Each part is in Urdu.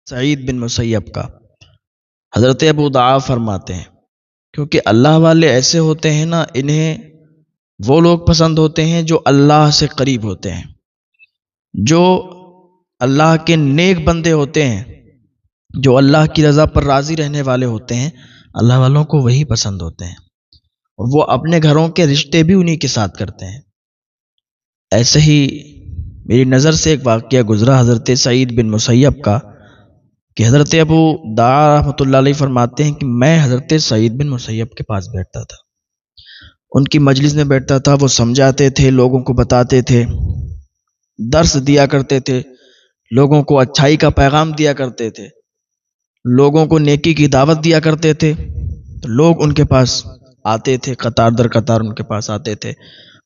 سعید بن مسیب کا۔ حضرت ابو دعا فرماتے ہیں کیونکہ اللہ والے ایسے ہوتے ہیں نا، انہیں وہ لوگ پسند ہوتے ہیں جو اللہ سے قریب ہوتے ہیں، جو اللہ کے نیک بندے ہوتے ہیں، جو اللہ کی رضا پر راضی رہنے والے ہوتے ہیں، اللہ والوں کو وہی پسند ہوتے ہیں، اور وہ اپنے گھروں کے رشتے بھی انہی کے ساتھ کرتے ہیں۔ ایسے ہی میری نظر سے ایک واقعہ گزرا حضرت سعید بن مسیب کا کہ حضرت ابو دعا رحمۃ اللہ علیہ فرماتے ہیں کہ میں حضرت سعید بن مسیب کے پاس بیٹھتا تھا، ان کی مجلس میں بیٹھتا تھا، وہ سمجھاتے تھے، لوگوں کو بتاتے تھے، درس دیا کرتے تھے، لوگوں کو اچھائی کا پیغام دیا کرتے تھے، لوگوں کو نیکی کی دعوت دیا کرتے تھے، تو لوگ ان کے پاس آتے تھے، قطار در قطار ان کے پاس آتے تھے،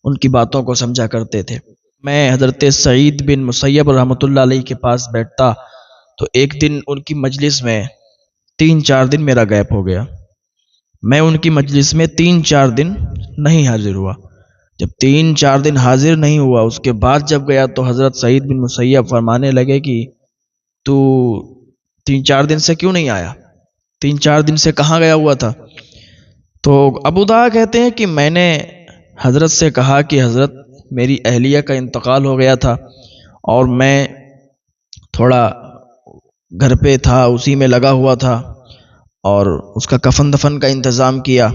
ان کی باتوں کو سمجھا کرتے تھے۔ میں حضرت سعید بن مسیب رحمۃ اللہ علیہ کے پاس بیٹھتا تو ایک دن ان کی مجلس میں 3-4 دن میرا گیپ ہو گیا، میں ان کی مجلس میں 3-4 دن نہیں حاضر ہوا۔ جب 3-4 دن حاضر نہیں ہوا، اس کے بعد جب گیا تو حضرت سعید بن مسیب فرمانے لگے کہ تو 3-4 دن سے کیوں نہیں آیا، 3-4 دن سے کہاں گیا ہوا تھا؟ تو ابو دعا کہتے ہیں کہ میں نے حضرت سے کہا کہ حضرت میری اہلیہ کا انتقال ہو گیا تھا اور میں تھوڑا گھر پہ تھا، اسی میں لگا ہوا تھا اور اس کا کفن دفن کا انتظام کیا،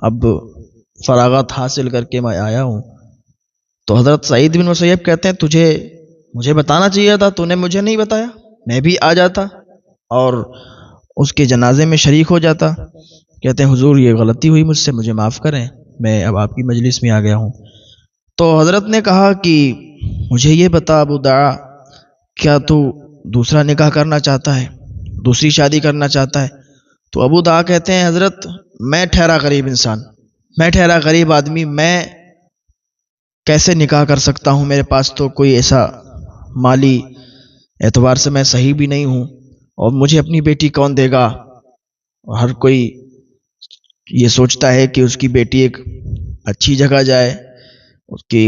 اب فراغت حاصل کر کے میں آیا ہوں۔ تو حضرت سعید بن مسیب کہتے ہیں مجھے بتانا چاہیے تھا، تو نے مجھے نہیں بتایا، میں بھی آ جاتا اور اس کے جنازے میں شریک ہو جاتا۔ کہتے ہیں حضور یہ غلطی ہوئی مجھ سے، مجھے معاف کریں، میں اب آپ کی مجلس میں آ گیا ہوں۔ تو حضرت نے کہا کہ مجھے یہ بتا ابو دعا، کیا تو دوسرا نکاح کرنا چاہتا ہے، دوسری شادی کرنا چاہتا ہے؟ تو ابو دعا کہتے ہیں حضرت میں ٹھہرا غریب انسان، میں ٹھہرا غریب آدمی، میں کیسے نکاح کر سکتا ہوں؟ میرے پاس تو کوئی ایسا مالی اعتبار سے میں صحیح بھی نہیں ہوں، اور مجھے اپنی بیٹی کون دے گا؟ اور ہر کوئی یہ سوچتا ہے کہ اس کی بیٹی ایک اچھی جگہ جائے،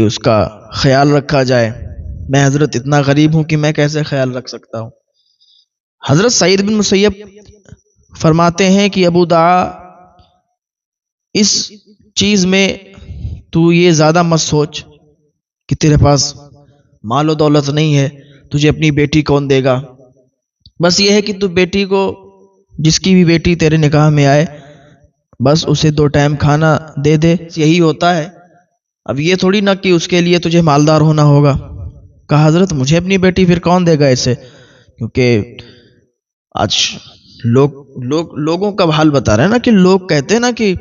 اس کا خیال رکھا جائے، میں حضرت اتنا غریب ہوں کہ میں کیسے خیال رکھ سکتا ہوں؟ حضرت سعید بن مسیب فرماتے ہیں کہ ابو دعا اس چیز میں تو یہ زیادہ مت سوچ کہ تیرے پاس مال و دولت نہیں ہے، تجھے اپنی بیٹی کون دے گا، بس یہ ہے کہ تو بیٹی کو، جس کی بھی بیٹی تیرے نکاح میں آئے، بس اسے 2 ٹائم کھانا دے دے، یہی ہوتا ہے۔ اب یہ تھوڑی نہ کہ اس کے لیے تجھے مالدار ہونا ہوگا۔ کہا حضرت مجھے اپنی بیٹی پھر کون دے گا ایسے؟ کیونکہ آج لوگوں کا حال بتا رہے ہیں نا، کہ لوگ کہتے ہیں نا کہ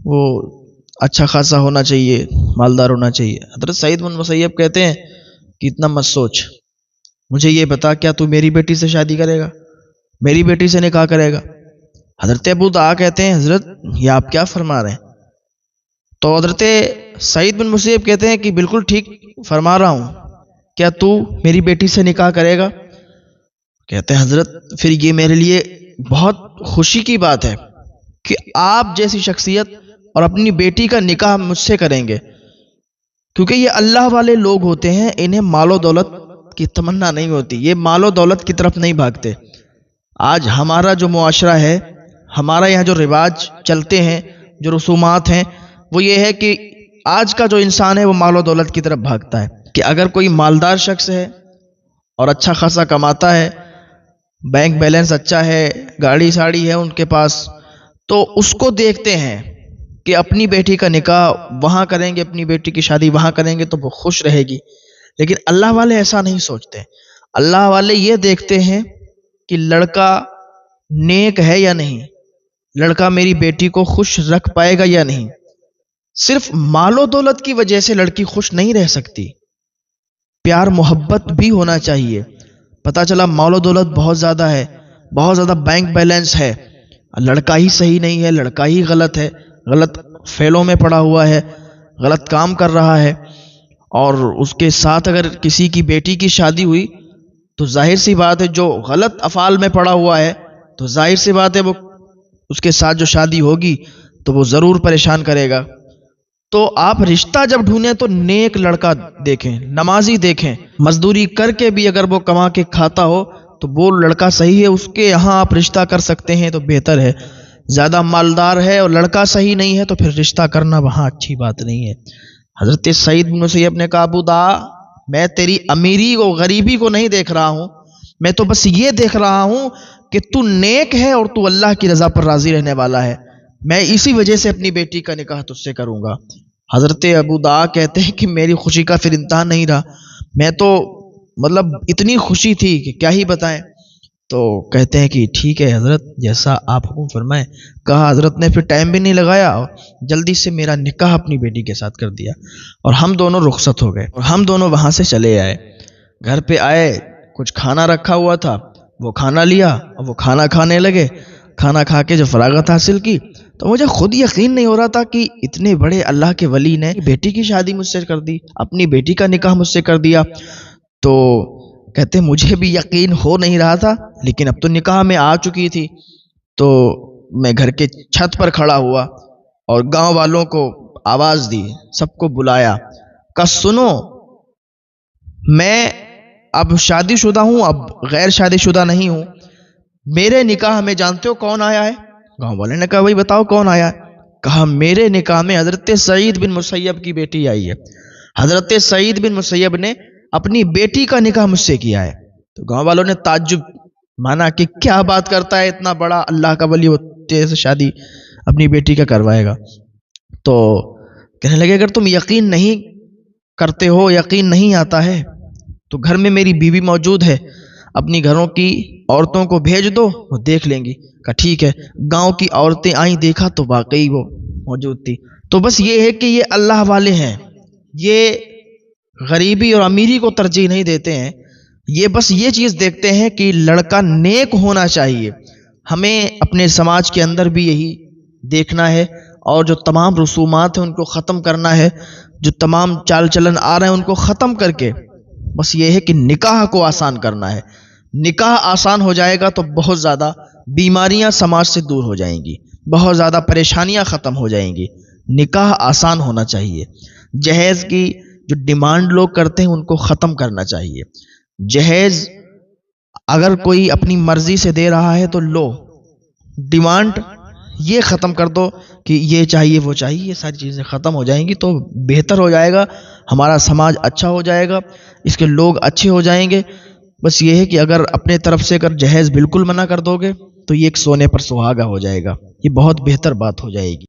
وہ اچھا خاصا ہونا چاہیے، مالدار ہونا چاہیے۔ حضرت سعید بن مسیب کہتے ہیں کہ اتنا مت سوچ، مجھے یہ بتا کیا تو میری بیٹی سے شادی کرے گا، میری بیٹی سے نکاح کرے گا؟ حضرت ابو دعا کہتے ہیں حضرت یہ آپ کیا فرما رہے ہیں؟ تو حضرت سعید بن مسیب کہتے ہیں کہ بالکل ٹھیک فرما رہا ہوں، کیا تو میری بیٹی سے نکاح کرے گا؟ کہتے ہیں حضرت پھر یہ میرے لیے بہت خوشی کی بات ہے کہ آپ جیسی شخصیت اور اپنی بیٹی کا نکاح مجھ سے کریں گے، کیونکہ یہ اللہ والے لوگ ہوتے ہیں، انہیں مال و دولت کی تمنا نہیں ہوتی، یہ مال و دولت کی طرف نہیں بھاگتے۔ آج ہمارا جو معاشرہ ہے، ہمارا یہاں جو رواج چلتے ہیں، جو رسومات ہیں، وہ یہ ہے کہ آج کا جو انسان ہے وہ مال و دولت کی طرف بھاگتا ہے، کہ اگر کوئی مالدار شخص ہے اور اچھا خاصا کماتا ہے، بینک بیلنس اچھا ہے، گاڑی ساڑی ہے ان کے پاس، تو اس کو دیکھتے ہیں کہ اپنی بیٹی کا نکاح وہاں کریں گے، اپنی بیٹی کی شادی وہاں کریں گے تو وہ خوش رہے گی۔ لیکن اللہ والے ایسا نہیں سوچتے، اللہ والے یہ دیکھتے ہیں کہ لڑکا نیک ہے یا نہیں، لڑکا میری بیٹی کو خوش رکھ پائے گا یا نہیں۔ صرف مال و دولت کی وجہ سے لڑکی خوش نہیں رہ سکتی، پیار محبت بھی ہونا چاہیے۔ پتہ چلا مال و دولت بہت زیادہ ہے، بہت زیادہ بینک بیلنس ہے، لڑکا ہی صحیح نہیں ہے، لڑکا ہی غلط ہے، غلط فعلوں میں پڑا ہوا ہے، غلط کام کر رہا ہے، اور اس کے ساتھ اگر کسی کی بیٹی کی شادی ہوئی تو ظاہر سی بات ہے جو غلط افعال میں پڑا ہوا ہے تو ظاہر سی بات ہے وہ اس کے ساتھ جو شادی ہوگی تو وہ ضرور پریشان کرے گا۔ تو آپ رشتہ جب ڈھونڈیں تو نیک لڑکا دیکھیں، نمازی دیکھیں، مزدوری کر کے بھی اگر وہ کما کے کھاتا ہو تو وہ لڑکا صحیح ہے اس کے یہاں آپ رشتہ کر سکتے ہیں تو بہتر ہے، زیادہ مالدار ہے اور لڑکا صحیح نہیں ہے تو پھر رشتہ کرنا وہاں اچھی بات نہیں ہے۔ حضرت سعید بن مسیب نے کہا ابو دا، میں تیری امیری و غریبی کو نہیں دیکھ رہا ہوں، میں تو بس یہ دیکھ رہا ہوں کہ تو نیک ہے اور تو اللہ کی رضا پر راضی رہنے والا ہے، میں اسی وجہ سے اپنی بیٹی کا نکاح تجھ سے کروں گا۔ حضرت ابو دا کہتے ہیں کہ میری خوشی کا پھر امتحان نہیں رہا، میں تو مطلب اتنی خوشی تھی کہ کیا ہی بتائیں۔ تو کہتے ہیں کہ ٹھیک ہے حضرت، جیسا آپ حکم فرمائیں۔ کہا حضرت نے پھر ٹائم بھی نہیں لگایا اور جلدی سے میرا نکاح اپنی بیٹی کے ساتھ کر دیا اور ہم دونوں رخصت ہو گئے اور ہم دونوں وہاں سے چلے آئے۔ گھر پہ آئے، کچھ کھانا رکھا ہوا تھا، وہ کھانا لیا اور وہ کھانا کھانے لگے۔ کھانا کھا کے جو فراغت حاصل کی تو مجھے خود یقین نہیں ہو رہا تھا کہ اتنے بڑے اللہ کے ولی نے بیٹی کی شادی مجھ سے کر دی، اپنی بیٹی کا نکاح مجھ سے کر دیا۔ تو کہتے مجھے بھی یقین ہو نہیں رہا تھا، لیکن اب تو نکاح میں آ چکی تھی تو میں گھر کے چھت پر کھڑا ہوا اور گاؤں والوں کو آواز دی، سب کو بلایا، کہا سنو، میں اب شادی شدہ ہوں، اب غیر شادی شدہ نہیں ہوں، میرے نکاح میں جانتے ہو کون آیا ہے؟ گاؤں والے نے کہا بھائی بتاؤ کون آیا ہے؟ کہا میرے نکاح میں حضرت سعید بن مسیب کی بیٹی آئی ہے، حضرت سعید بن مسیب نے اپنی بیٹی کا نکاح مجھ سے کیا ہے۔ تو گاؤں والوں نے تعجب مانا کہ کیا بات کرتا ہے، اتنا بڑا اللہ کا ولی ہوتے سے شادی اپنی بیٹی کا کروائے گا؟ تو کہنے لگے اگر تم یقین نہیں کرتے ہو، یقین نہیں آتا ہے تو گھر میں میری بیوی موجود ہے، اپنی گھروں کی عورتوں کو بھیج دو، وہ دیکھ لیں گی۔ کہا ٹھیک ہے۔ گاؤں کی عورتیں آئیں، دیکھا تو واقعی وہ موجود تھی۔ تو بس یہ ہے کہ یہ اللہ والے ہیں، یہ غریبی اور امیری کو ترجیح نہیں دیتے ہیں، یہ بس یہ چیز دیکھتے ہیں کہ لڑکا نیک ہونا چاہیے۔ ہمیں اپنے سماج کے اندر بھی یہی دیکھنا ہے اور جو تمام رسومات ہیں ان کو ختم کرنا ہے، جو تمام چال چلن آ رہے ہیں ان کو ختم کر کے بس یہ ہے کہ نکاح کو آسان کرنا ہے۔ نکاح آسان ہو جائے گا تو بہت زیادہ بیماریاں سماج سے دور ہو جائیں گی، بہت زیادہ پریشانیاں ختم ہو جائیں گی۔ نکاح آسان ہونا چاہیے۔ جہیز کی جو ڈیمانڈ لوگ کرتے ہیں ان کو ختم کرنا چاہیے۔ جہیز اگر کوئی اپنی مرضی سے دے رہا ہے تو لو، ڈیمانڈ یہ ختم کر دو کہ یہ چاہیے وہ چاہیے، یہ ساری چیزیں ختم ہو جائیں گی تو بہتر ہو جائے گا، ہمارا سماج اچھا ہو جائے گا، اس کے لوگ اچھے ہو جائیں گے۔ بس یہ ہے کہ اگر اپنے طرف سے اگر جہیز بالکل منع کر دو گے تو یہ ایک سونے پر سہاگا ہو جائے گا، یہ بہت بہتر بات ہو جائے گی۔